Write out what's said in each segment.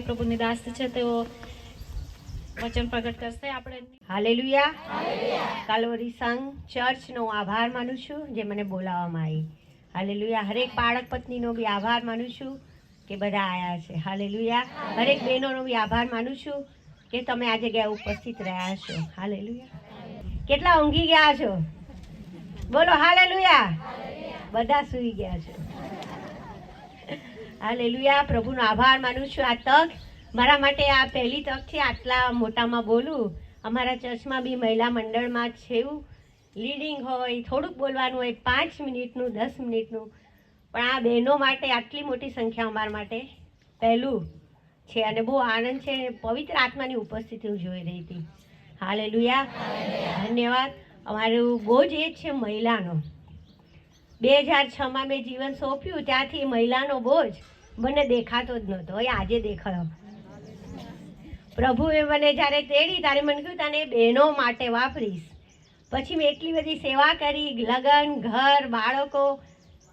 પ્રભુની દાસ છે તેઓ વચન પ્રગટ કરશે. આપણે હાલેલુયા. કાલ્વરી સંઘ ચર્ચનો આભાર માનું છું જે મને બોલાવવામાં આવી. હાલેલુયા. હરેક બાળક પત્નીનો બી આભાર માનું છું કે બધા આવ્યા છે. હાલેલુયા. હરેક બહેનોનો બી આભાર માનું છું કે તમે આ જગ્યાએ ઉપસ્થિત રહ્યા છો. હાલેલુયા. કેટલા ઊંઘી ગયા છો? બોલો હાલેલુયા. બધા સૂઈ ગયા છો. હાલેલુયા. પ્રભુનો આભાર માનું છું. આ તક મારા માટે આ પહેલી તક છે આટલા મોટામાં બોલું. અમારા ચર્ચમાં બી મહિલા મંડળમાં છે એવું લીડિંગ હોય, થોડુંક બોલવાનું હોય, 5 મિનિટનું 10 મિનિટનું, પણ આ બહેનો માટે આટલી મોટી સંખ્યા અમારા માટે પહેલું છે અને બહુ આનંદ છે. પવિત્ર આત્માની ઉપસ્થિતિ હું જોઈ રહી હતી. હાલેલુયા. ધન્યવાદ. અમારું બોજ એ છે મહિલાનો. 2006માં મેં જીવન સોંપ્યું ત્યાંથી મહિલાનો બોજ મને દેખાતો જ નહોતો. હવે આજે દેખાયો. પ્રભુએ મને જ્યારે તેડી ત્યારે મને કહ્યું તને બહેનો માટે વાપરીશ. પછી મેં એટલી બધી સેવા કરી, લગ્ન, ઘર, બાળકો,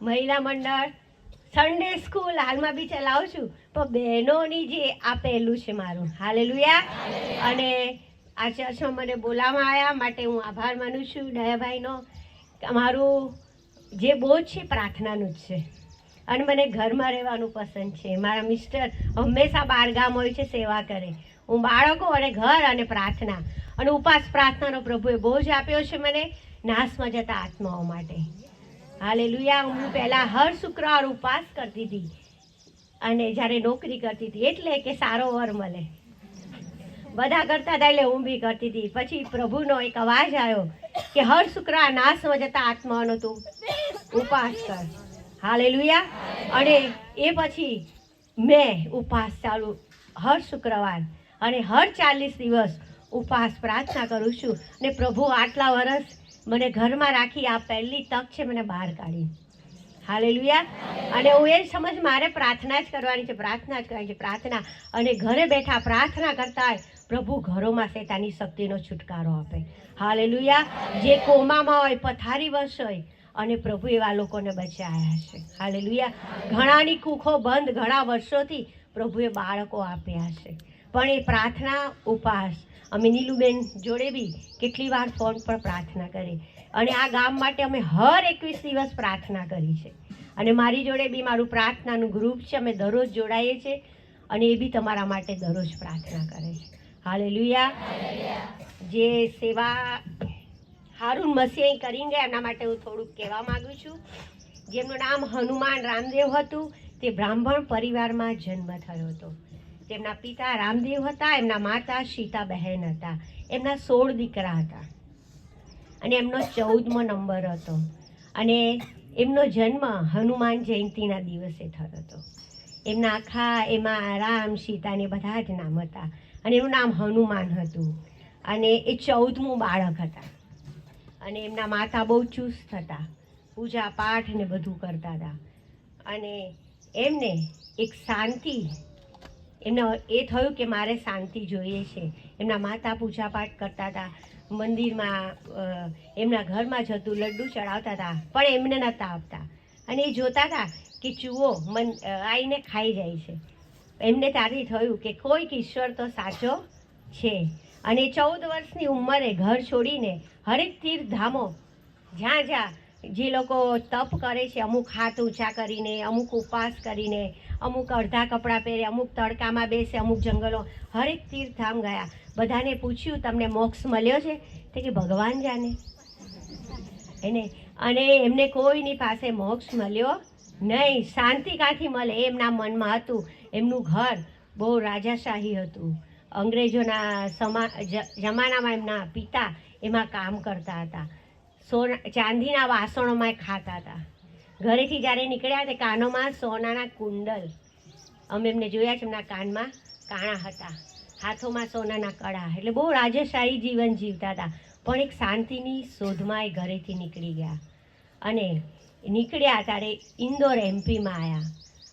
મહિલા મંડળ, સન્ડે સ્કૂલ હાલમાં બી ચલાવું છું, પણ બહેનોની જે આ પહેલું છે મારું. હાલેલુયા. અને આ ચર્ચમાં મને બોલાવવામાં આવ્યા માટે હું આભાર માનું છું દયાભાઈનો. અમારું જે બોજ છે પ્રાર્થનાનું જ છે અને મને ઘરમાં રહેવાનું પસંદ છે. મારા મિસ્ટર હંમેશા બહારગામ હોય છે, સેવા કરે. હું બાળકો અને ઘર અને પ્રાર્થના અને ઉપાસ પ્રાર્થનાનો પ્રભુએ બોજ આપ્યો છે મને નાશમાં જતા આત્માઓ માટે. હાલેલુયા. હું પહેલાં હર શુક્રવાર ઉપવાસ કરતી હતી અને જ્યારે નોકરી કરતી હતી એટલે કે સારો વર મળે. બધા કરતા હતા એટલે હું બી કરતી હતી. પછી પ્રભુનો એક અવાજ આવ્યો કે હર શુક્રવાર નાશમાં જતા આત્માઓનો તું ઉપવાસ કર. હાલેલુયા. અને એ પછી મેં ઉપવાસ ચાલુ હર શુક્રવાર અને હર 40 દિવસ ઉપવાસ પ્રાર્થના કરું છું. અને પ્રભુ આટલા વર્ષ મને ઘરમાં રાખી આ પહેલી તક છે મને બહાર કાઢી. હાલેલુયા. અને હું એ સમજ મારે પ્રાર્થના જ કરવાની છે, પ્રાર્થના જ કરવાની છે, પ્રાર્થના. અને ઘરે બેઠા પ્રાર્થના કરતા હોય પ્રભુ ઘરોમાં શૈતાનની શક્તિનો છુટકારો આપે. હાલેલુયા. જે કોમામાં હોય, પથારીવશ હોય અને પ્રભુ એવા લોકોને બચાવ્યા છે. હાલેલુયા. ઘણાની કૂખો બંધ ઘણા વર્ષોથી પ્રભુએ બાળકો આપ્યા છે. પણ એ પ્રાર્થના ઉપવાસ અમે નીલુબેન જોડે બી કેટલી વાર ફોન પર પ્રાર્થના કરી અને આ ગામ માટે અમે હર 21 દિવસ પ્રાર્થના કરી છે. અને મારી જોડે બી મારું પ્રાર્થનાનું ગ્રુપ છે, અમે દરરોજ જોડાઈએ છીએ અને એ બી તમારા માટે દરરોજ પ્રાર્થના કરે છે. હાલેલુયા. જે સેવા હારૂન મસીહ કરીને ગયા એમના માટે હું થોડુંક કહેવા માગું છું. જેમનું નામ હનુમાન રામદેવ હતું, તે બ્રાહ્મણ પરિવારમાં જન્મ થયો હતો. તેમના પિતા રામદેવ હતા, એમના માતા સીતાબહેન હતા. એમના 16 દીકરા હતા અને એમનો 14મો નંબર હતો. અને એમનો જન્મ હનુમાન જયંતીના દિવસે થયો હતો. એમના આખા એમાં રામ, સીતાને બધા જ નામ હતા અને એનું નામ હનુમાન હતું. અને એ 14મું બાળક હતા. અને એમના માતા બહુ ચુસ્ત હતા, પૂજા પાઠ ને બધું કરતા હતા. અને એમને એક શાંતિ, એમને એ થયું કે મારે શાંતિ જોઈએ છે. એમના માતા પૂજા પાઠ કરતા હતા, મંદિરમાં એમના ઘરમાં જતું લડ્ડુ ચડાવતા હતા, પણ એમને નહોતા આપતા. અને એ જોતા હતા કે ચૂવો આવીને ખાઈ જાય છે. એમને ત્યારથી થયું કે કોઈક ઈશ્વર તો સાચો છે. અને 14 વર્ષની ઉંમરે ઘર છોડીને હરેક તીર્થધામો જ્યાં જ્યાં જે લોકો તપ કરે છે, અમુક હાથ ઊંચા કરીને, અમુક ઉપવાસ કરીને, અમુક અડધા કપડાં પહેરે, અમુક તડકામાં બેસે, અમુક જંગલો, હરેક તીર્થધામ ગયા. બધાને પૂછ્યું તમને મોક્ષ મળ્યો છે? તે કે ભગવાન જાણે એને. અને એમને કોઈની પાસે મોક્ષ મળ્યો નહીં. શાંતિ ક્યાંથી મળે એમના મનમાં હતું. એમનું ઘર બહુ રાજાશાહી હતું. અંગ્રેજોના જમાનામાં એમના પિતા એમાં કામ કરતા હતા. ચાંદીના વાસણોમાં ખાતા હતા. ઘરેથી જ્યારે નીકળ્યા તે કાનોમાં સોનાના કુંડલ, અમે એમને જોયા છે, એમના કાનમાં કાણા હતા, હાથોમાં સોનાના કડા, એટલે બહુ રાજશાહી જીવન જીવતા હતા. પણ એક શાંતિની શોધમાં એ ઘરેથી નીકળી ગયા અને નીકળ્યા ત્યારે ઇન્દોર એમપીમાં આવ્યા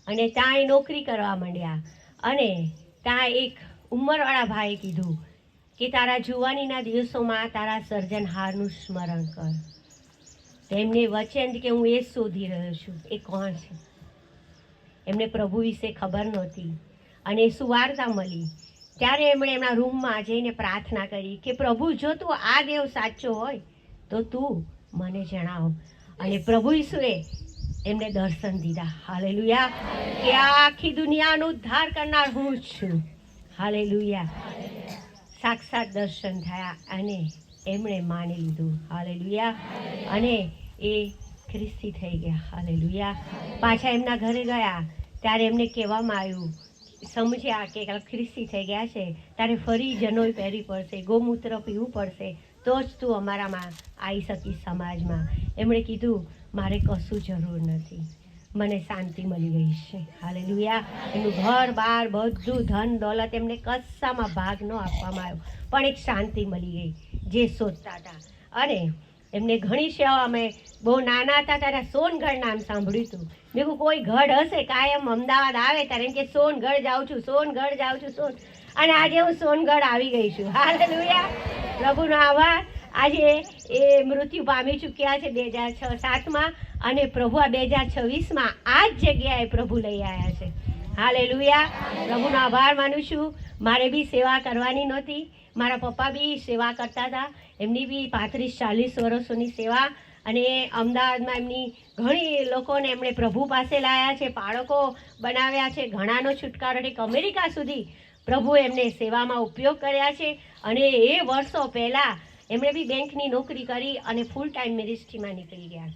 અને ત્યાં એ નોકરી કરવા માંડ્યા. અને ત્યાં એક ઉંમરવાળા ભાઈએ કીધું કે તારા જુવાનીના દિવસોમાં તારા સર્જનહારનું સ્મરણ કર. તેમને વચન કે હું એ જ શોધી રહ્યો છું. એ કોણ છે? એમને પ્રભુ વિશે ખબર નહોતી અને સુવાર્તા મળી. ત્યારે એમણે એમના રૂમમાં જઈને પ્રાર્થના કરી કે પ્રભુ, જો તું આ દેવ સાચો હોય તો તું મને જણાવ. અને પ્રભુ ઈસુએ એમને દર્શન દીધા. હાલેલુયા! કે આ આખી દુનિયાનો ઉદ્ધાર કરનાર હું જ છું. હાલેલુયા! સાક્ષાત દર્શન થયા અને એમણે માની લીધું. હાલેલુયા! અને એ ખ્રિસ્તી થઈ ગયા. હાલેલુયા! પાછા એમના ઘરે ગયા ત્યારે એમને કહેવામાં આવ્યું, સમજ્યા કે ખ્રિસ્તી થઈ ગયા છે તારે ફરી જનોઈ પહેરવી પડશે, ગોમૂત્ર પીવું પડશે, તો જ તું અમારામાં આવી શકીશ સમાજમાં. એમણે કીધું મારે કશું જરૂર નથી, મને શાંતિ મળી ગઈ છે. હાલેલુયા! એમનું ઘર બાર બધું ધન દોલત એમને કશામાં ભાગ ન આપવામાં આવ્યો, પણ એક શાંતિ મળી ગઈ જે શોધતા હતા. અને એમને ઘણી સેવા, અમે બહુ નાના હતા ત્યારે સોનગઢ નામ સાંભળ્યું હતું. મેં કહું કોઈ ગઢ હશે, કાયમ અમદાવાદ આવે ત્યારે એમ કે સોનગઢ જાઉં છું, સોનગઢ જાઉં છું. અને આજે હું સોનગઢ આવી ગઈ છું. હાલેલુયા! પ્રભુનો આભાર. આજે એ મૃત્યુ પામી ચૂક્યા છે 2006-7માં અને પ્રભુ આ 2026માં આ જ જગ્યાએ પ્રભુ લઈ આવ્યા છે. હાલેલુયા! પ્રભુનો આભાર માનું છું. મારે બી સેવા કરવાની નહોતી, મારા પપ્પા બી સેવા કરતા હતા, એમની બી 35-40 વર્ષોની સેવા. અને અમદાવાદમાં એમની ઘણી લોકોને એમણે પ્રભુ પાસે લાવ્યા છે, બાળકો બનાવ્યા છે, ઘણાનો છુટકારો એક અમેરિકા સુધી પ્રભુ એમને સેવામાં ઉપયોગ કર્યા છે. અને એ વર્ષો પહેલાં એમણે બી બેંકની નોકરી કરી અને ફૂલ ટાઈમ મિનિસ્ટ્રીમાં નીકળી ગયા.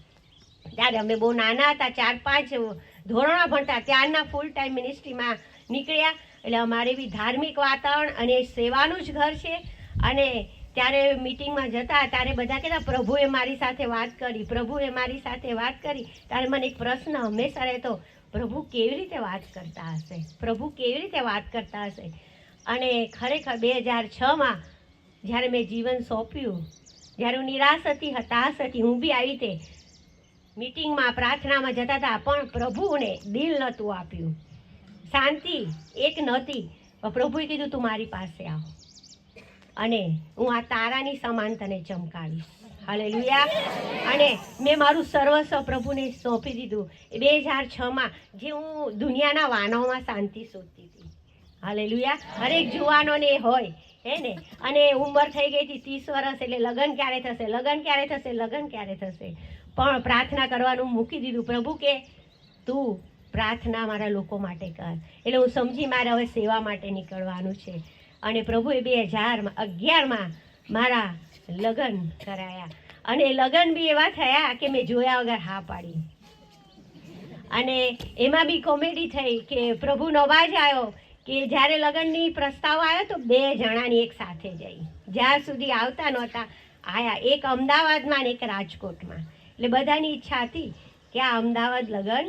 ત્યારે અમે બહુ નાના હતા, 4-5 ધોરણો ભણતા, ત્યારના ફૂલ ટાઈમ મિનિસ્ટ્રીમાં નીકળ્યા. એટલે અમારે બી ધાર્મિક વાતાવરણ અને સેવાનું જ ઘર છે. અને ત્યારે મિટિંગમાં જતા ત્યારે બધા કહેતા પ્રભુએ મારી સાથે વાત કરી, પ્રભુએ મારી સાથે વાત કરી. ત્યારે મને એક પ્રશ્ન હંમેશા રહેતો, પ્રભુ કેવી રીતે વાત કરતા હશે, પ્રભુ કેવી રીતે વાત કરતા હશે. અને ખરેખર 2006માં જ્યારે મેં જીવન સોંપ્યું, જ્યારે હું નિરાશ હતી, હતાશ હતી, હું બી આવી રીતે મિટિંગમાં પ્રાર્થનામાં જતા હતા, પણ પ્રભુને દિલ નહોતું આપ્યું, શાંતિ એક નહોતી. પણ પ્રભુએ કીધું તું મારી પાસે આવ અને હું આ તારાની સમાન તને ચમકાવીશ. હાલેલુયા! અને મેં મારું સર્વસ્વ પ્રભુને સોંપી દીધું. 2006માં જે હું દુનિયાના વાનોમાં શાંતિ શોધતી હતી. હાલેલુયા! હરેક જુવાનોને હોય હે ને. અને ઉંમર થઈ ગઈ હતી 30 વર્ષ, એટલે લગ્ન ક્યારે થશે, લગ્ન ક્યારે થશે, લગ્ન ક્યારે થશે. પણ પ્રાર્થના કરવાનું મૂકી દીધું. પ્રભુ કે તું પ્રાર્થના મારા લોકો માટે કર. એટલે હું સમજી મારે હવે સેવા માટે નીકળવાનું છે. અને પ્રભુએ 2011માં મારા લગ્ન કરાયા. અને લગ્ન બી એવા થયા કે મેં જોયા વગર હા પાડી. અને એમાં બી કોમેડી થઈ કે પ્રભુનો અવાજ આવ્યો કે જ્યારે લગ્નની પ્રસ્તાવ આવ્યો તો 2 જણાની એક સાથે જઈ, જ્યાં સુધી આવતા નહોતા આયા, એક અમદાવાદમાં ને એક રાજકોટમાં. એટલે બધાની ઈચ્છા હતી કે આ અમદાવાદ લગ્ન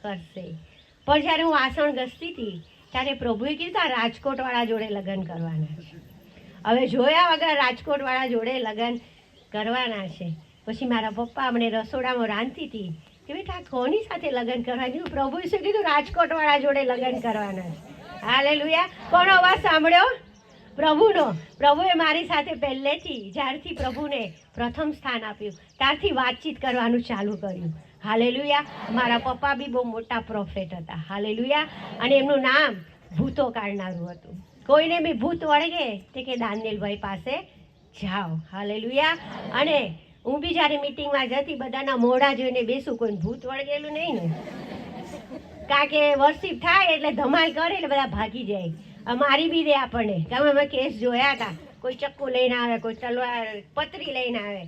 કરશે. પણ જ્યારે હું વાસણ ઘસતી હતી ત્યારે પ્રભુએ કીધું આ રાજકોટવાળા જોડે લગ્ન કરવાના છે. હવે જોયા વગર રાજકોટવાળા જોડે લગ્ન કરવાના છે. પછી મારા પપ્પા અમને રસોડામાં રાંધતી હતી કે બેટા કોની સાથે લગ્ન કરવાનું? પ્રભુએ શું કીધું? રાજકોટવાળા જોડે લગ્ન કરવાના છે. હાલેલુયા! કોનો અવાજ સાંભળ્યો? પ્રભુનો. પ્રભુએ મારી સાથે પહેલેથી, જ્યારથી પ્રભુને પ્રથમ સ્થાન આપ્યું ત્યારથી વાતચીત કરવાનું ચાલુ કર્યું. હાલેલુયા! મારા પપ્પા બી બહુ મોટા પ્રોફેટ હતા. હાલેલુયા! અને એમનું નામ ભૂતો કાઢનારું હતું. કોઈને બી ભૂત વળગે તે કે દાનિયેલભાઈ પાસે જાઓ. હાલેલુયા! અને હું બી જ્યારે મિટિંગમાં જતી બધાના મોઢા જોઈને બેસું, કોઈ ભૂત વળગેલું નહીં ને, કારણ કે વર્શિપ થાય એટલે ધમાલ કરે એટલે બધા ભાગી જાય. મારી બી દે આપણને, તમે અમે કેસ જોયા હતા, કોઈ ચક્કુ લઈને આવે, કોઈ તલવાર પતરી લઈને આવે.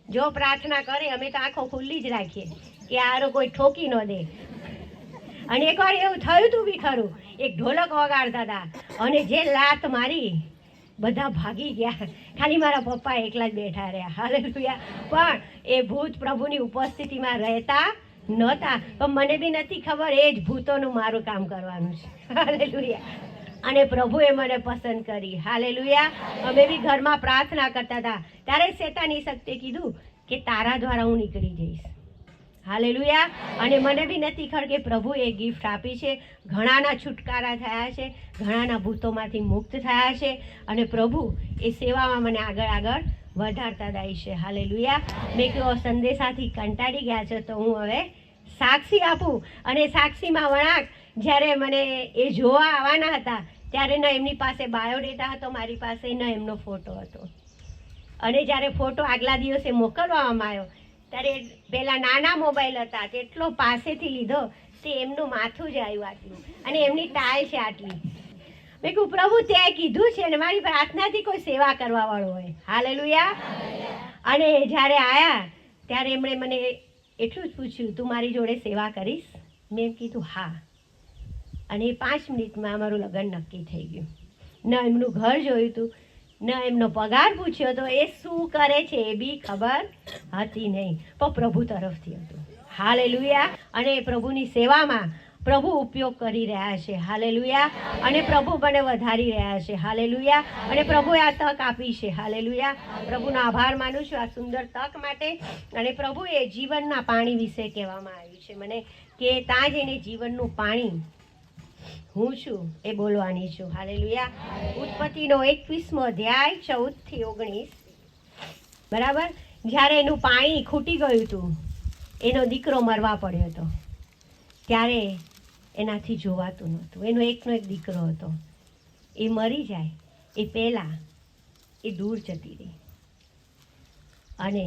જો પ્રાર્થના કરે અમે તો આંખો ખુલ્લી જ રાખીએ કે આરો કોઈ ઠોકી ન દે. અને એકવાર એવું થયું હતું બી ખરું, એક ઢોલક વગાડતા હતા અને જે લાત મારી બધા ભાગી ગયા, ખાલી મારા પપ્પા એકલા જ બેઠા રહ્યા. હાલેલુયા! પણ એ ભૂત પ્રભુની ઉપસ્થિતિમાં રહેતા નહોતા. પણ મને બી નથી ખબર એ જ ભૂતોનું મારું કામ કરવાનું છે. હાલેલુયા! અને પ્રભુએ મને પસંદ કરી. હાલેલુયા. અમે બી ઘરમાં પ્રાર્થના કરતા હતા ત્યારે શેતાની શક્તિએ કીધું કે તારા દ્વારા હું નીકળી જઈશ. હાલેલુયા. અને મને બી નથી ખબર કે પ્રભુએ ગિફ્ટ આપી છે. ઘણાના છુટકારા થયા છે, ઘણાના ભૂતોમાંથી મુક્ત થયા છે અને પ્રભુ એ સેવામાં મને આગળ વધારતા જાય છે. હાલેલુયા. મેં કહ્યું સંદેશાથી કંટાળી ગયા છો તો હું હવે સાક્ષી આપું. અને સાક્ષીમાં વળાંક જ્યારે મને એ જોવા આવવાના હતા ત્યારે ન એમની પાસે બાયોડેટા હતો મારી પાસે, ન એમનો ફોટો હતો. અને જ્યારે ફોટો આગલા દિવસે મોકલવામાં આવ્યો ત્યારે પેલા નાના મોબાઈલ હતા તેટલો પાસેથી લીધો તે એમનું માથું જ આવ્યું આટલું અને એમની ટાઈ છે આટલી. મેં કહ્યું પ્રભુ ત્યાં કીધું છે ને મારી પ્રાર્થનાથી કોઈ સેવા કરવા વાળો હોય. હાલેલુયા. અને જ્યારે આવ્યા ત્યારે એમણે મને એટલું જ પૂછ્યું તું મારી જોડે સેવા કરીશ? મેં કીધું હા. અને 5 મિનિટમાં અમારું લગ્ન નક્કી થઈ ગયું. ન એમનું ઘર જોયું હતું, ન એમનો પગાર પૂછ્યો તો, એ શું કરે છે એ બી ખબર હતી નહીં, પણ પ્રભુ તરફથી હતું. હાલેલુયા. અને પ્રભુની સેવામાં પ્રભુ ઉપયોગ કરી રહ્યા છે. હાલેલુયા. અને પ્રભુ મને વધારી રહ્યા છે. હાલેલુયા. અને પ્રભુએ આ તક આપી છે. હાલેલુયા. પ્રભુનો આભાર માનું છું આ સુંદર તક માટે. અને પ્રભુએ જીવનના પાણી વિશે કહેવામાં આવ્યું છે મને કે ત્યાં જઈને જીવનનું પાણી હું છું એ બોલવાની છું. હાલેલુયા. ઉત્પત્તિનો 21મો અધ્યાય 14 થી 19. બરાબર. જ્યારે એનું પાણી ખૂટી ગયું હતું, એનો દીકરો મરવા પડ્યો હતો, ત્યારે એનાથી જોવાતું નહોતું. એનો એકનો એક દીકરો હતો. એ મરી જાય એ પહેલાં એ દૂર જતી રહી અને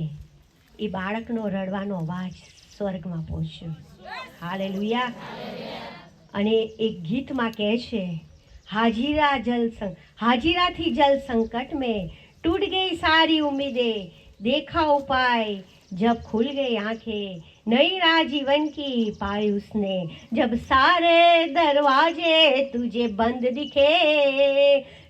એ બાળકનો રડવાનો અવાજ સ્વર્ગમાં પહોંચ્યો. હાલેલુયા. અને એક ગીતમાં કહે છે हाजिराથી जल संकट में टूट गई सारी उम्मीदें, देखा उपाय जब खुल गई आंखें, नई राह जीवन की पाई उसने, जब सारे दरवाजे तुझे बंद दिखे,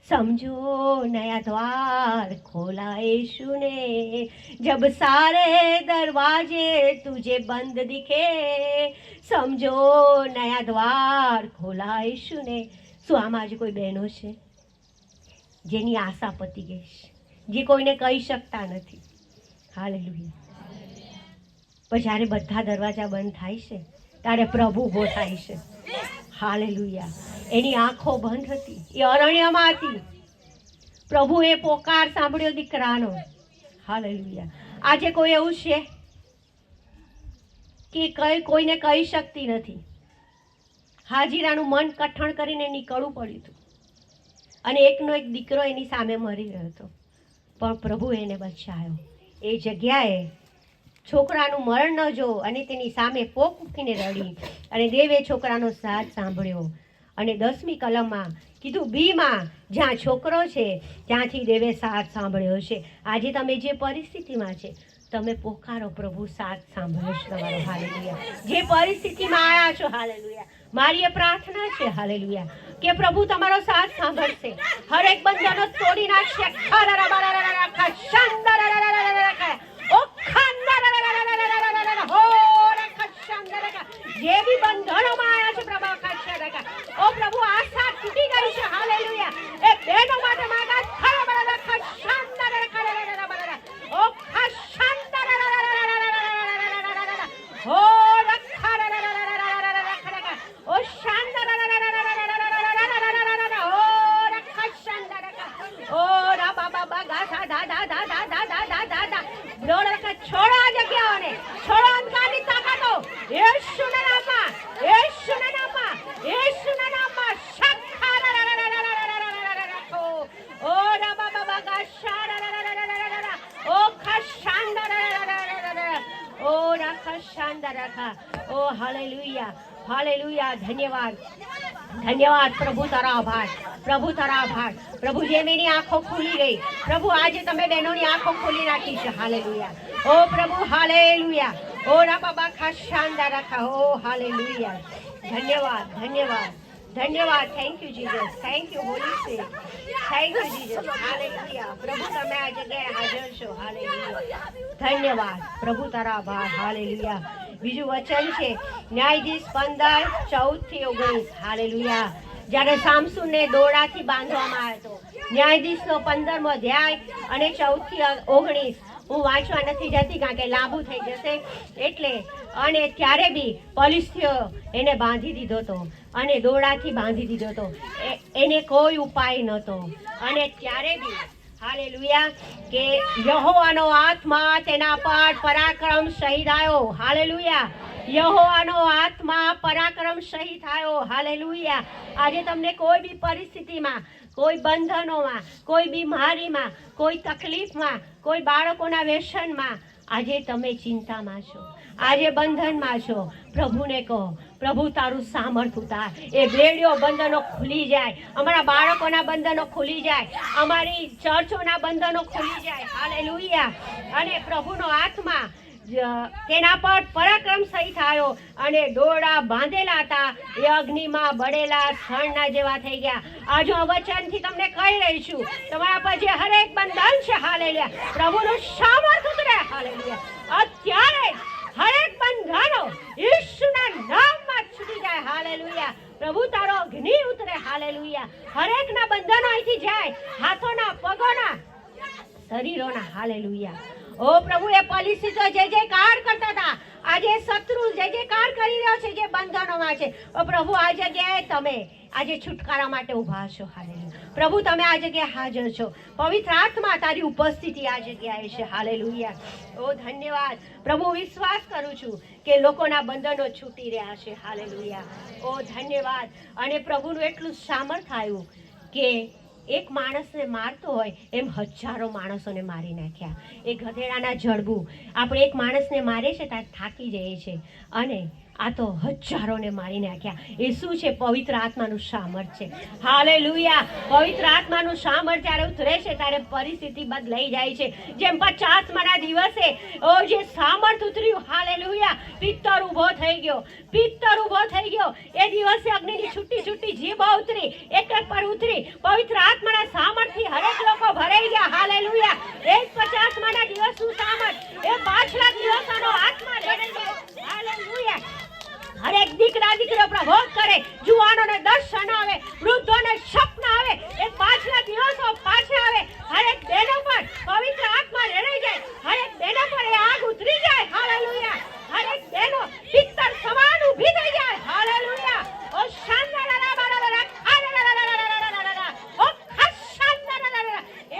समझो नया द्वार खोला यीशु ने, जब सारे दरवाजे तुझे बंद दिखे, समझो नया द्वार खोला यीशु ने. શું આમાં આજે કોઈ બહેનો છે જેની આશા પતી ગઈ છે, જે કોઈને કહી શકતા નથી? હાલેલુયા. પણ જ્યારે બધા દરવાજા બંધ થાય છે ત્યારે પ્રભુ ઊભો થાય છે. હાલેલુયા. એની આંખો બંધ હતી, એ અરણ્યમાં હતી. પ્રભુએ પોકાર સાંભળ્યો દીકરાનો. હાલેલુયા. આજે કોઈ એવું છે કે કોઈને કહી શકતી નથી. હાજીરાનું મન કઠણ કરીને નીકળવું પડ્યું હતું અને એકનો એક દીકરો એની સામે મરી રહ્યો હતો, પણ પ્રભુ એને બચાવ્યો. એ જગ્યાએ છોકરાનું મરણ ન જો અને તેની સામે પોક મૂકીને રડી અને દેવે છોકરાનો સાથ સાંભળ્યો. અને 10મી કલમમાં કીધું બીમાં જ્યાં છોકરો છે ત્યાંથી દેવે સાથ સાંભળ્યો છે. આજે તમે જે પરિસ્થિતિમાં છે તમે પોકારો, પ્રભુ સાથ સાંભળે છે તમારો. હાલેલુયા. જે પરિસ્થિતિમાં આવ્યા છો, હાલેલુયા, મારી એ પ્રાર્થના છે, હાલેલુયા, કે પ્રભુ તમારો સાથ સાંભળશે, હરેક બંધનો તોડી નાખશે. જે બી બંધનોમાં આવ્યા છે પ્રભુ, ઓ પ્રભુ આશા તૂટી ગઈ છે. હાલેલુયા. એ બહેનો માટે માગા છોડો આ જગ્યાઓને, છોડો અંધકારની તાકાતો. યેશુના નામમાં, યેશુના નામમાં, યેશુના નામમાં. ઓ રાબા બાબા ગાશારા ઓ ખશાંદરા ઓ રાખશાંદરા ઓ હાલેલુયા. હાલેલુયા. ધન્યવાદ, ધન્યવાદ પ્રભુ. તારો આભાર પ્રભુ, તારો આભાર પ્રભુ. જેમ એની આંખો ખુલી ગઈ પ્રભુ, આજે તમે બહેનોની આંખો ખોલી નાખી છે. હાલેલુયા. ઓ પ્રભુ. હાલેલુયા. ઓ રાબા ખાશાંદા રાખા. ઓ હાલેલુયા. ધન્યવાદ, ધન્યવાદ, ધન્યવાદ. Thank you Jesus. Thank you Holi spirit. Thank you Jesus. Hallelujah. પ્રભુ તમે આ જગ્યાએ હાજર છો. હાલેલુયા. ધન્યવાદ પ્રભુ, તારા આભાર. હાલેલુયા. બીજું વચન છે ન્યાયાધીશ 15:14 થી 19. હાલેલુયા. જ્યારે સામસુનને દોરડાથી બાંધવામાં આવ્યો હતો। ન્યાયાધીશનો 15મો અધ્યાય અને 14 થી 19 હું વાંચવા નથી જતી કારણ કે લાંબુ થઈ જશે એટલે। અને ત્યારે બી પોલીસથી એને બાંધી દીધો હતો અને દોરડાથી બાંધી દીધો હતો, એને કોઈ ઉપાય નહોતો। અને ત્યારે બી હાલેલુયા કે યહોવાનો આત્મા તેના પર પરાક્રમ સહી થયો। હાલેલુયા, યહોવાનો આત્મા પરાક્રમ સહી થયો। હાલેલુયા, આજે તમને કોઈ બી પરિસ્થિતિમાં, કોઈ બંધનોમાં, કોઈ બીમારીમાં, કોઈ તકલીફમાં, કોઈ બાળકોના વ્યસનમાં, આજે તમે ચિંતામાં છો, આજે બંધનમાં છો, પ્રભુને કહો, પ્રભુ તારું સામર્થ ઉતાર, એ બેડીઓ બંધનો ખુલી જાય, અમારા બાળકોના બંધનો ખુલી જાય, અમારી ચર્ચોના બંધનો ખુલી જાય। હાલેલુયા, અને પ્રભુનો આત્મા તેના પર પરાક્રમ સહી થયો અને દોરડા બાંધેલા હતા એ અગ્નિમાં બળેલા સણના જેવા થઈ ગયા। આજે આ વચનથી તમને કહી રહી છું, તમારા પર જે હરેક બંધન છે, હાલેલુયા, પ્રભુનું સામર્થ ઉતરે। હાલેલુયા, અત્યારે હરેક બંધનો ઈસુના નામમાં છૂટી જાય। હાલેલુયા, પ્રભુ તારો અગ્નિ ઉતરે। હાલેલુયા, હરેકના બંધનો અહીંથી જાય, હાથોના, પગોના, શરીરોના। હાલેલુયા, ઓ પ્રભુ, એ પોલીસી તો જે કાર કરતા હતા, આજે શત્રુ જે કાર કરી રહ્યો છે, જે બંધનોમાં છે, ઓ પ્રભુ આ જગ્યાએ તમે આજે છુટકારા માટે ઊભા છો। હાલેલુયા, પ્રભુ તમે આ જગ્યાએ હાજર છો, પવિત્ર આત્મા તારી ઉપસ્થિતિ આ જગ્યાએ છે। હાલેલુયા, ઓ ધન્યવાદ પ્રભુ, વિશ્વાસ કરું છું કે લોકોના બંધનો છૂટી રહ્યા છે। હાલેલુયા, ઓ ધન્યવાદ। અને પ્રભુનું એટલું સામર્થ્ય આવ્યું કે એક માણસને મારતો હોય એમ હજારો માણસોને મારી નાખ્યા। એ ગધેડાના જડબું આપણે એક માણસને મારે છે ત્યારે થાકી જઈએ છે, અને આ તો હજારોને મારી નાખ્યા। એ શું છે? પવિત્ર આત્માનું સામર્થ્ય છે। હાલેલુયા, પવિત્ર આત્માનું સામર્થ્ય જ્યારે ઉતરે છે ત્યારે પરિસ્થિતિ બદલાઈ જાય છે। જેમ 50માના દિવસે જે સામર્થ્ય ઉતર્યું, હાલેલુયા, પિત્તર ઊભો થઈ ગયો, પિત્તર ઊભો થઈ ગયો। એ દિવસે અગ્નિની છૂટી છૂટી જીભ ઉતરી, એક એક પર ઉતરી, પવિત્ર આત્માના સામર્થ્યથી હરેક લોકો ભરાઈ ગયા। હાલેલુયા, એ 50માના દિવસનું સામર્થ્ય એ પાછલા દિવસોનો આત્મા લડી ગયો। હાલેલુયા, હરેક દીકરા દીકરીઓ પ્રભોગ કરે, જુવાનોને દર્શન આવે, વૃદ્ધોને સ્વપ્ન આવે, એ પાછલા દિવસો પાછા આવે। હરેક બહેનો પર પવિત્ર આત્મા રેડાઈ જાય, હરેક બહેનો પર એ આગ ઉતરી જાય। હાલેલુયા, હરેક બહેનો પિત્તર સમાન ઊભી થઈ જાય। હાલેલુયા, ઓ શાંદારારારારારા, આરારારારારારારા, ઓ ખાશાંદારારારા, એ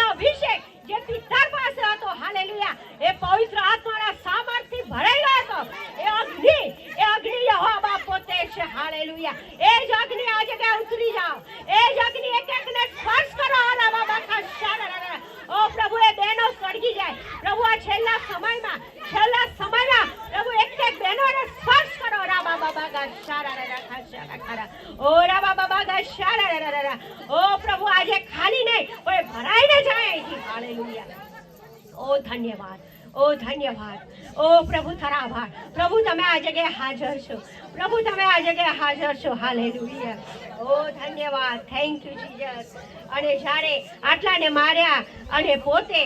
અભિષેક જે પિત્તર પાસે હતો, હાલેલુયા, એ પવિત્ર આત્માના સામર્થ્યથી ભરાયેલો હતો। એ અગ્નિ યહોવા પોતે છે। હાલેલુયા, એ જ અગ્નિ આ જગ્યાએ ઉતરી જાઓ, એ જ અગ્નિ એક એકને સ્પર્શ કરો। ઓ પ્રભુ, એ બહેનો સળગી જાય, પ્રભુ આ છેલ્લા સમયમાં પ્રભુ એક એક બહેનોને સ્પર્શ કરો। રાબા બાબા ગા શારારા ખાશારા ખારા, ઓ રાબા બાબા ગા શારારા, ઓ પ્રભુ આજે ખાલી નહીં પણ ભરાઈને જાય અહીંથી। હાલેલુયા, ઓ ધન્યવાદ, ઓ ધન્યવાદ, ઓ પ્રભુ તારા આભાર। પ્રભુ તમે આ જગ્યાએ હાજર છો, પ્રભુ તમે આ જગ્યાએ હાજર છો। હાલેલુયા, ઓ ધન્યવાદ, થેન્ક યુ જીસસ। અને જ્યારે આટલાને માર્યા અને પોતે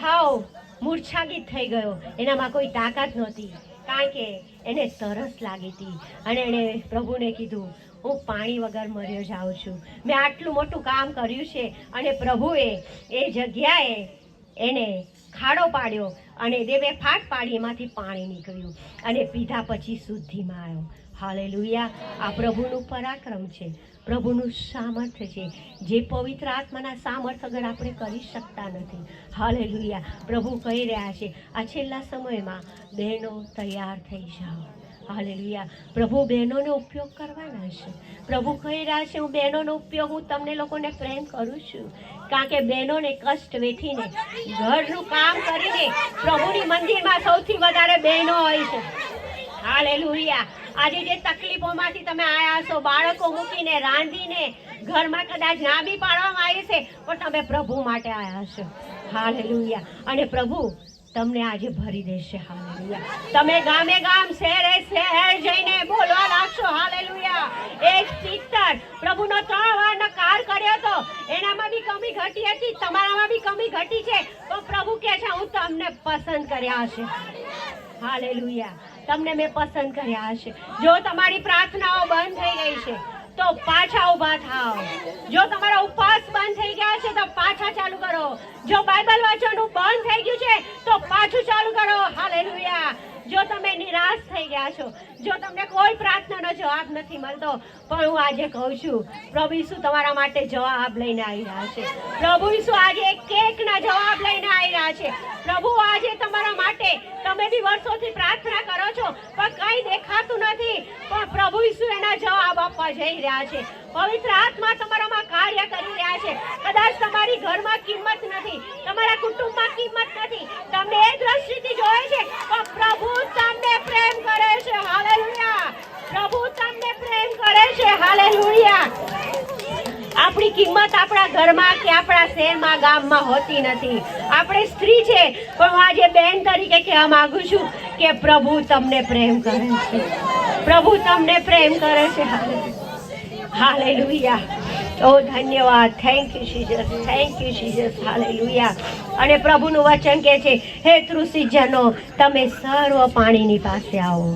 હાવ મૂર્છાગીત થઈ ગયો, એનામાં કોઈ તાકાત નહોતી કારણ કે એને તરસ લાગી હતી, અને એણે પ્રભુને કીધું, હું પાણી વગર મર્યો જાઉં છું, મેં આટલું મોટું કામ કર્યું છે। અને પ્રભુએ એ જગ્યાએ એને ખાડો પાડ્યો અને દેવે ફાટ પાડી, એમાંથી પાણી નીકળ્યું અને પીધા પછી શુદ્ધિમાં આવ્યો। હાલેલુયા, આ પ્રભુનું પરાક્રમ છે, પ્રભુનું સામર્થ્ય છે, જે પવિત્ર આત્માના સામર્થ્ય વગર આપણે કરી શકતા નથી। હાલેલુયા, પ્રભુ કહી રહ્યા છે આ છેલ્લા સમયમાં બહેનો તૈયાર થઈ જાઓ। હાલેલુયા, પ્રભુ બહેનોનો ઉપયોગ કરવાના છે। પ્રભુ કહી રહ્યા છે, હું બહેનોનો ઉપયોગ, હું તમને લોકોને પ્રેમ કરું છું, કારણ કે બહેનોને કષ્ટ વેઠીને, ઘરનું કામ કરીને, પ્રભુની મંદિરમાં સૌથી વધારે બહેનો હોય છે। હાલેલુયા, આજે જે તકલીફોમાંથી તમે આયા છો, બાળકો મૂકીને, રાંધીને, ઘરમાં કદાચ ના બી પાડવામાં આવી છે, પણ તમે પ્રભુ માટે આયા છો। હાલેલુયા, અને પ્રભુ તમને આજે ભરી દેશે। હાલેલુયા, તમે ગામે ગામ, શહેરે શહેર જઈને બોલવા લાગશો। હાલેલુયા, એક પિત્તર પ્રભુનો 3 વાર નકાર કર્યો તો, એનામાં બી કમી ઘટી હતી, તમારામાં બી કમી ઘટી છે, તો પ્રભુ કહે છે હું તમને પસંદ કર્યા છે। હાલેલુયા, તમને મેં પસંદ કર્યા હશે। જો તમારી પ્રાર્થનાઓ બંધ થઈ ગઈ છે, તો પાછા ઊભા થાઓ. જો તમારા ઉપવાસ બંધ થઈ ગયા છે તો પાછા ચાલુ કરો. જો બાઇબલ વાંચવાનું બંધ થઈ ગયું છે તો પાછું ચાલુ કરો. હાલેલુયા. જો તમે નિરાશ થઈ ગયા છો, જો તમને કોઈ પ્રાર્થનાનો જવાબ નથી મળતો, પણ હું આજે કહું છું, પ્રભુ ઈસુ તમારા માટે જવાબ લઈને આવી રહ્યા છે. પ્રભુ ઈસુ આજે કેકના જવાબ લઈને આવી રહ્યા છે. પ્રભુ આજે તમારા માટે, તમે બી વર્ષોથી પ્રાર્થના કરો છો પણ કંઈ દેખાતું નથી, પણ પ્રભુ ઈસુ એના જવાબ આપવા જઈ રહ્યા છે. પવિત્ર આત્મા તમારામાં કાર્ય કરી રહ્યા છે. કદાચ તમારી ઘરમાં કિંમત નથી, તમારા કુટુંબમાં કિંમત નથી, તમને એ દ્રષ્ટિથી જોયે છે, પણ પ્રભુ તમને પ્રેમ કરે છે. હાલેલુયા. પ્રભુ તમને પ્રેમ કરે છે. હાલેલુયા. આપણી કિંમત આપણા ઘરમાં કે આપણા શહેરમાં, ગામમાં હોતી નથી. આપણે સ્ત્રી છે, પણ હું આજે બેન તરીકે કહેવા માંગુ છું કે પ્રભુ તમને પ્રેમ કરે છે. પ્રભુ તમને પ્રેમ કરે છે. હાલેલુયા. ઓ ધન્યવાદ. Thank you Jesus. Thank you Jesus. Hallelujah. અને પ્રભુનું વચન કહે છે, હે તૃષિજનો, તમે સર્વ પાણીની પાસે આવો,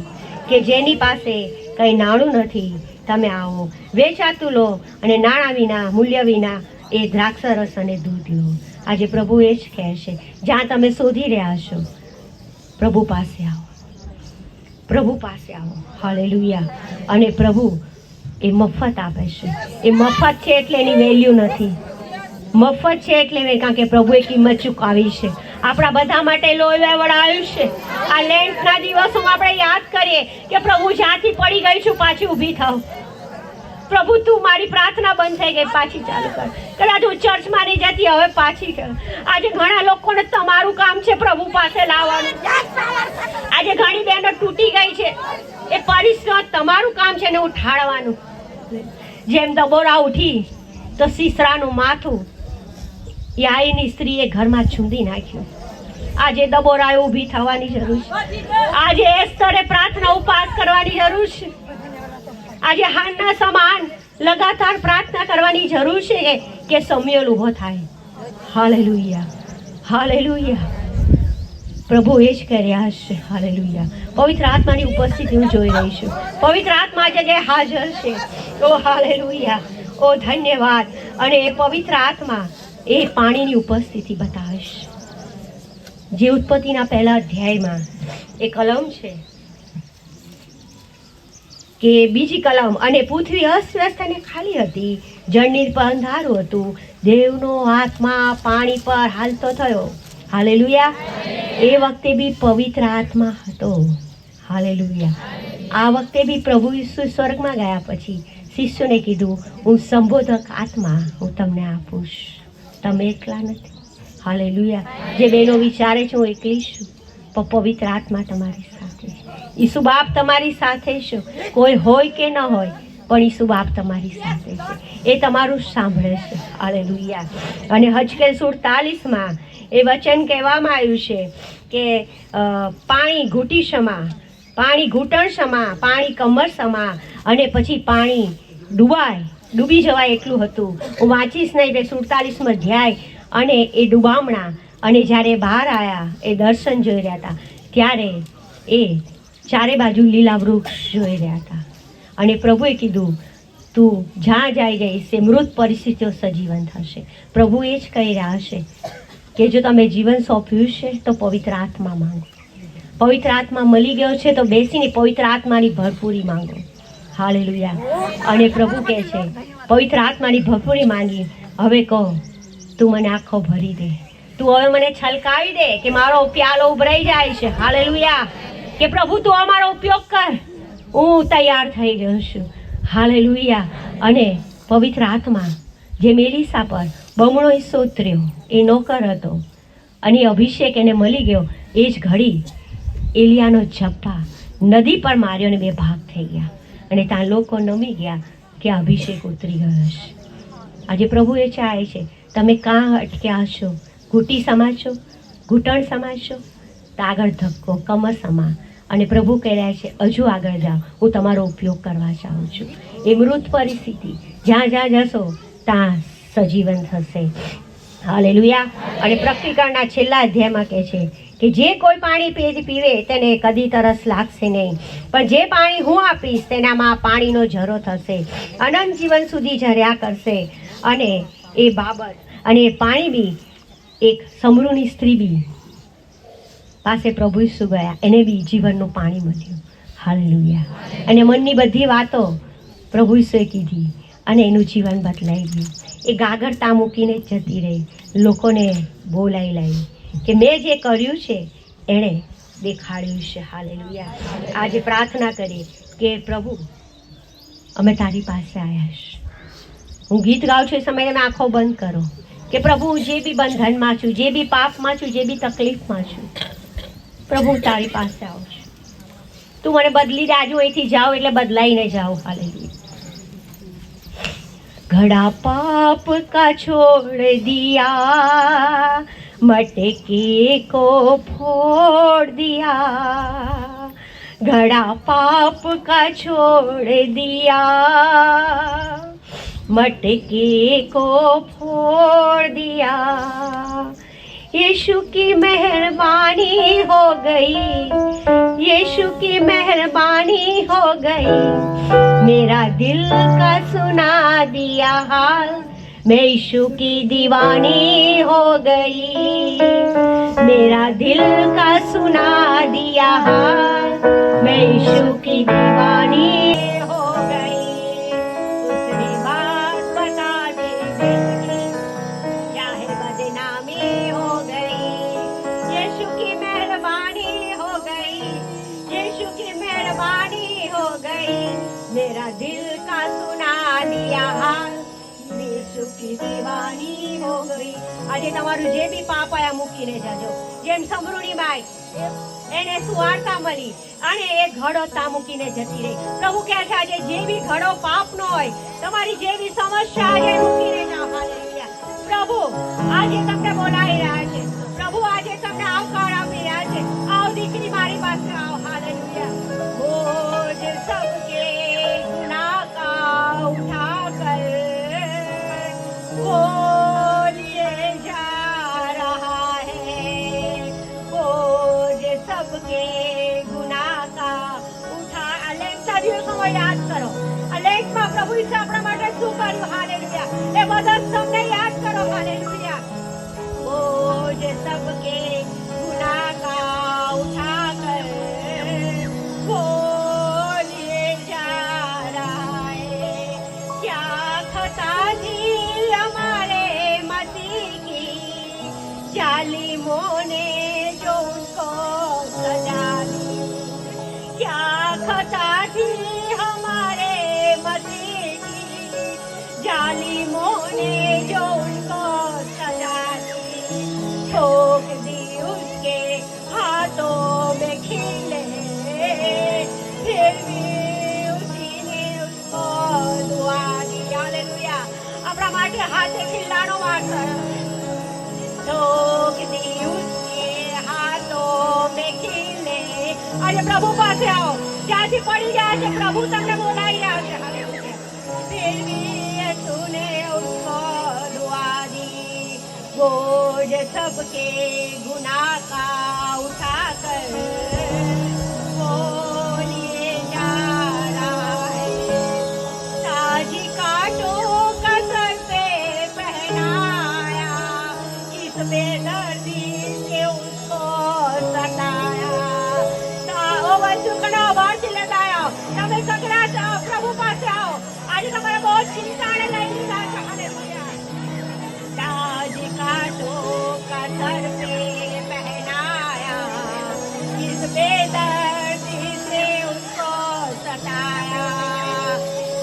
કે જેની પાસે કંઈ નાણું નથી, તમે આવો, વેચાતું લો અને નાણાં વિના, મૂલ્ય વિના એ દ્રાક્ષરસ અને દૂધ લો. આજે પ્રભુ એ જ કહે છે, જ્યાં તમે શોધી રહ્યા છો, પ્રભુ પાસે આવો. પ્રભુ પાસે આવો. હાલેલુયા. અને પ્રભુ એ મફત આપે છે. એ મફત છે એટલે એની વેલ્યુ નથી. મફત છે એટલે કારણ કે પ્રભુએ કિંમત ચૂકવી છે. આપણા બધા માટે લોહી વળાવ્યું છે. આ લેન્ટના દિવસોમાં આપણે યાદ કરીએ કે પ્રભુ જ્યાંથી પડી ગઈ છું પાછી ઊભી થાવ. પ્રભુ તું મારી પ્રાર્થના બંધ થઈ ગઈ, પાછી ચાલુ કર. કદાચ હું ચર્ચમાં નહીં જતી, હવે પાછી કર. આજે ઘણા લોકોને તમારું કામ છે પ્રભુ પાસે લાવવાનું. આજે ઘણી બહેનો તૂટી ગઈ છે, એ પરિસ્થિતિ તમારું કામ છે ને ઉઠાડવાનું. જેમ દબોરા ઉઠી તો સીસરાનું માથું યાઈની સ્ત્રીએ ઘરમાં ચૂંદી નાખ્યું. આજે દબોરાએ ઊભી થવાની જરૂર છે. આજે એસ્તરે પ્રાર્થના ઉપવાસ કરવાની જરૂર છે. આજે હાનના સમાન લગાતાર પ્રાર્થના કરવાની જરૂર છે કે સમયલ ઊભો થાય. હાલેલુયા. હાલેલુયા. પ્રભુ એ જ કર્યા છે. હાલેલુયા. પવિત્ર આત્માની ઉપસ્થિતિ હું જોઈ રહી છું. પવિત્ર આત્મા જગ્યાએ હાજર છે. ઓ હાલેલુયા. ઓ ધન્યવાદ. અને એ પવિત્ર આત્મા એ પાણીની ઉપસ્થિતિ બતાવે છે. જે ઉત્પત્તિના પહેલા અધ્યાયમાં એ કલમ છે કે બીજી કલમ, અને પૃથ્વી અસ્વસ્થ અને ખાલી હતી, જળની પર અંધારું હતું, દેવનો આત્મા પાણી પર હાલતો થયો. હાલેલુયા. એ વખતે બી પવિત્ર આત્મા હતો. હાલેલુયા. આ વખતે બી પ્રભુ ઈસુ સ્વર્ગમાં ગયા પછી શિષ્યોને કીધું, હું સંબોધક આત્મા હું તમને આપું છું, તમે એકલા નથી. હાલેલુયા. જે બહેનો વિચારે છે હું એકલી છું, પણ પવિત્ર આત્મા તમારી સાથે છે. ઈસુ બાપ તમારી સાથે છે. કોઈ હોય કે ન હોય, પણ ઈસુ બાપ તમારી સાથે છે. એ તમારું સાંભળે છે. હાલેલુયા. અને હજકેલ 47માં એ વચન કહેવામાં આવ્યું છે કે પાણી ઘૂંટી સમા, પાણી ઘૂંટણ સમા, પાણી કમર સમા, અને પછી પાણી ડૂબી જવાય એટલું હતું. હું વાંચીશ નહીં, તે 47માં અધ્યાય. અને એ ડૂબામણા, અને જ્યારે બહાર આવ્યા એ દર્શન જોઈ રહ્યા હતા, ત્યારે એ ચારે બાજુ લીલા વૃક્ષ જોઈ રહ્યા હતા. અને પ્રભુએ કીધું, તું જ્યાં જાય જઈશ એ મૃત પરિસ્થિતિઓ સજીવન થશે. પ્રભુ એ જ કહી રહ્યા છે કે જો તમે જીવન સોંપ્યું છે તો પવિત્ર આત્મા માંગો. પવિત્ર આત્મા મળી ગયો છે તો બેસીને પવિત્ર આત્માની ભરપૂરી માંગો. હાલેલુયા. અને પ્રભુ કહે છે, પવિત્ર આત્માની ભરપૂરી માંગી, હવે કહો તું મને આખો ભરી દે, તું હવે મને છલકાવી દે કે મારો પ્યાલો ઉભરાઈ જાય છે. હાલેલુયા. કે પ્રભુ તું અમારો ઉપયોગ કર, હું તૈયાર થઈ ગયો છું. હાલેલુયા. અને પવિત્ર આત્મા જે મેલીસા પર બમણો હિસ્સો ઉતર્યો, એ નોકર હતો, અને અભિષેક એને મળી ગયો. એ જ ઘડી એલિયાનો ઝપ્પા નદી પર માર્યો અને 2 ભાગ થઈ ગયા, અને ત્યાં લોકો નમી ગયા કે અભિષેક ઉતરી ગયો છે. આજે પ્રભુ એ ચાહે છે, તમે કાં અટક્યા છો? ઘૂંટી સમાજો, ઘૂંટણ સમાજો, તો આગળ ધક્કો, કમર સમા. અને પ્રભુ કહે રહ્યા છે, હજુ આગળ જાઓ, હું તમારો ઉપયોગ કરવા ચાહું છું. એ મૃત પરિસ્થિતિ જ્યાં જ્યાં જશો ત્યાં સજીવન થશે. હાલેલુયા. અને પ્રકટીકરણના છેલ્લા અધ્યાયમાં કહે છે કે જે કોઈ પાણી પીવે તેને કદી તરસ લાગશે નહીં, પણ જે પાણી હું આપીશ તેનામાં પાણીનો ઝરો થશે, અનંત જીવન સુધી ઝર્યા કરશે. અને એ બાબત અને એ પાણી બી એક સમરૂની સ્ત્રી બી પાસે પ્રભુ ઈસુ ગયા, એને બી જીવનનું પાણી મળ્યું. હાલેલુયા. અને મનની બધી વાતો પ્રભુ ઈસુએ કીધી અને એનું જીવન બદલાઈ ગયું. એ ગાગરતા મૂકીને જ જતી રહી, લોકોને બોલાઈ લાવી કે મેં જે કર્યું છે એણે દેખાડ્યું છે. હાલેલુયા. આજે પ્રાર્થના કરી કે પ્રભુ અમે તારી પાસે આવ્યા છે. હું ગીત ગાઉં છું એ સમયે તમે આંખો બંધ કરો કે પ્રભુ હું જે બી બંધનમાં છું, જે બી પાપમાં છું, જે બી તકલીફમાં છું, પ્રભુ હું તારી પાસે આવું છું. તું મને બદલી દે. આજે હું અહીંથી જાઉં એટલે બદલાઈને જાઉં. હાલેલુયા. घड़ा पाप का छोड़ दिया, मटके को फोड़ दिया, घड़ा पाप का छोड़ दिया, मटके को फोड़ दिया. यीशु की मेहरबानी हो गई, यीशु की मेहरबानी हो गई, मेरा दिल का सुना दिया हाल, मैं यीशु की दीवानी हो गई, मेरा दिल का सुना दिया हाल, मैं यीशु की दीवानी हो गई. उसने बात बता दी जिंदगी चाहे बदनामी हो गई, यीशु की मेहरबानी हो गई, यीशु की मेहरबानी हो गई, मेरा दिल का सुना दिया हाल, यीशु की दीवानी हो गई. આજે તમારું જે બી પાપ આયા મૂકીને જાજો. જેમ સમરૂણી બાઈ એને સુવાર્તા મળી અને એ ઘડો તા મૂકીને જતી રહી. પ્રભુ કહે છે આજે જે બી ઘડો પાપનો હોય, તમારી જે બી સમસ્યા આજે મૂકીને જાઓ. હાલેલુયા. પ્રભુ આજે તમને બોલાવી રહ્યા છે, પ્રભુ આજે તમને આવકાર આપી રહ્યા છે. આવ દીકરી મારી પાસે આવ. હાલેલુયા. બોજ सबके गुनाह का उठा कर वो लिए जा रहा है, बोझ सबके गुनाह का उठा. અલેક્સા દિવસોમાં યાદ કરો, અલેક્સમાં પ્રભુ ઈસુ આપણા માટે શું કર્યું. હાલેલુયા. એ બધા તમને યાદ કરો. હાલેલુયા. બોझ सबके गुनाह का उठा कर वो लिए जा रहा है. क्या खता थी हमारे मसीह की, जालिमों ने जो उनको सजा दी. क्या खता थी हमारे मसीह की, जालिमों ने जो उनको सजा दी. ठोक दी उसके हाथों में खीले, फिर भी उसी ने उसको दुआ दी. हालेलुયા. આપણા માટે હાથે ખીલાનો વાર કરો. ठोक दी उसके हाथों में खीले. આજે પ્રભુ પાસે આવો. જ્યાંથી પડી ગયા છે પ્રભુ તમને બોલાવી રહ્યા છે. હાલેલુયા. फिर भी तूने उसको दुआ दी. बोझ सबके गुनाह का उठा कर वो लिए जा रहा है. ताजी कांटों का सर पे पहनाया, किस बेदर्दी से उसको सताया. ઓ વંચુકનો વાંચી લેતા આવો. તમે કકડાટ આવો, પ્રભુ પાસે આવો. આજે તમારે બહુ ચિંતાને લઈ લીધા છે. હાલેલુયા. ताज कांटों का सर पे पहनाया, किस बेदर्दी से उसको सताया.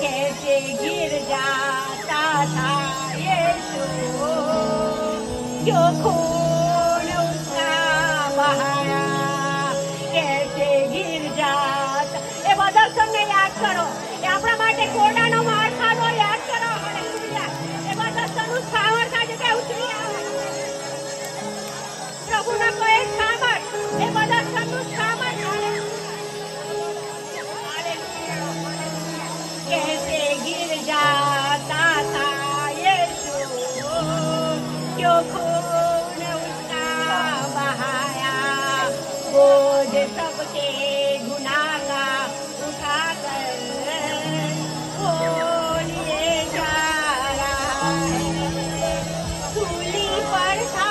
कैसे गिर जाता था यीशु, जो खून उसका बहाया. कैसे गिर जाता. એ બધા તમને યાદ કરો. એ આપણા માટે કોડાનો માર ખાધો યાદ કરો. હાલેલુયા. એ બધા સનું સાવર કાજે કે ઉતરી આવે. પ્રભુના કોઈ સામર્થ એ બધા સનું સામર્થ. कैसे गिर जाता था यीशु, जो खून उसका बहाया, बोझ सबके गुनाह का उठाकर वो लिए जा रहा है। सूली पर था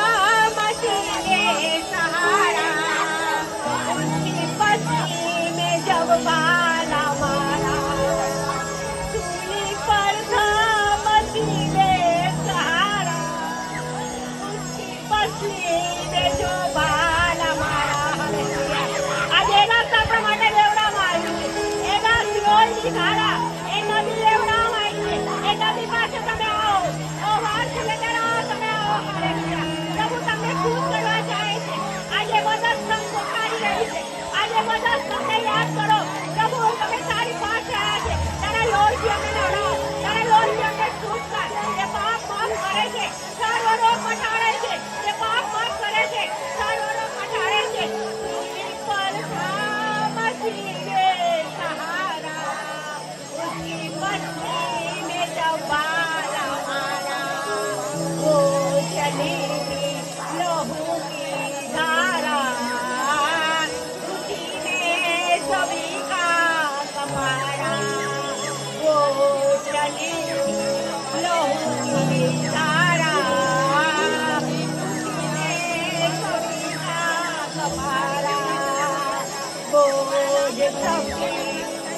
मसीहे सहारा, उसकी पसली में जब बाला मारा। सूली पर था मसीहे सहारा, उसकी पसली में जो बाला मारा। आज एना सफर માટે લેવડાવવામાં આવ્યું છે. એના સિયોલની ધારા, એ નદી લેવડાવવામાં આવી છે. એ નદી પાસે તમે આવો. ઓ વાર છે ત્યારે તમે આવો. હાલેલુયા. પ્રભુ તમને ખુશ કરવા ચાહે છે. આજે બધા સંત પોકારી રહી છે. આજે બધા સંતને યાદ કરો. પ્રભુ તમે તારી પાસે આવ્યા છે. તારા લોહીથી અમને નવડાવો. તારા લોહીથી અમને શુદ્ધ કર. એ પાપ માફ કરે છે. સર્વ રોગ મટાડે છે. એ પાપ માફ કરે છે. સર્વ રોગ મટાડે છે. सूली पर था मसीहे सहारा, उसकी पसली में जब बाला मारा। वो चली लहू की धारा, उसी ने सभी का कमारा। वो चली लहू की धारा, उसी ने सभी का कमारा। बोझ सबके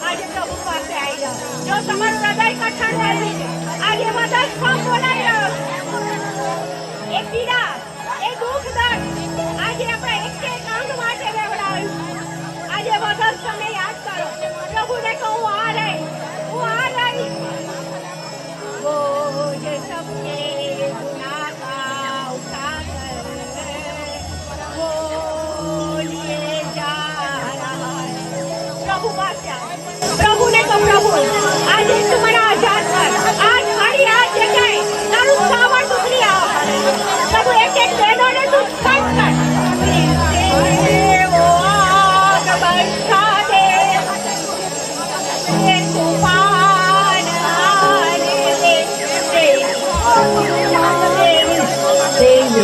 આજે પ્રભુ પાસે આવી જાઓ. જો તમારું હૃદય કઠણ લાગ્યું છે, આજે બધા સ્પમ બોલાઈ રહ્યો છે. એ પીડા, એ દુઃખ દર્દ આજે આપણે એક અંગ માટે લેવડાવ્યું. આજે બધા તમે યાદ કરો. પ્રભુને કહો હું આ રહી, હું આ રહી. बोझ सबके गुनाह का उठाकर वो लिए जा रहा है. प्रभु पास आओ. प्रभु ने तो प्रभु आज तुम्हारा आजाद कर. आज हमारी आज जगह तारू सावर टुकड़ी आओ. प्रभु एक एक बहनों ने तू स्पर्श कर. वो आग बरसा दे, ये तूफान आने दे. देव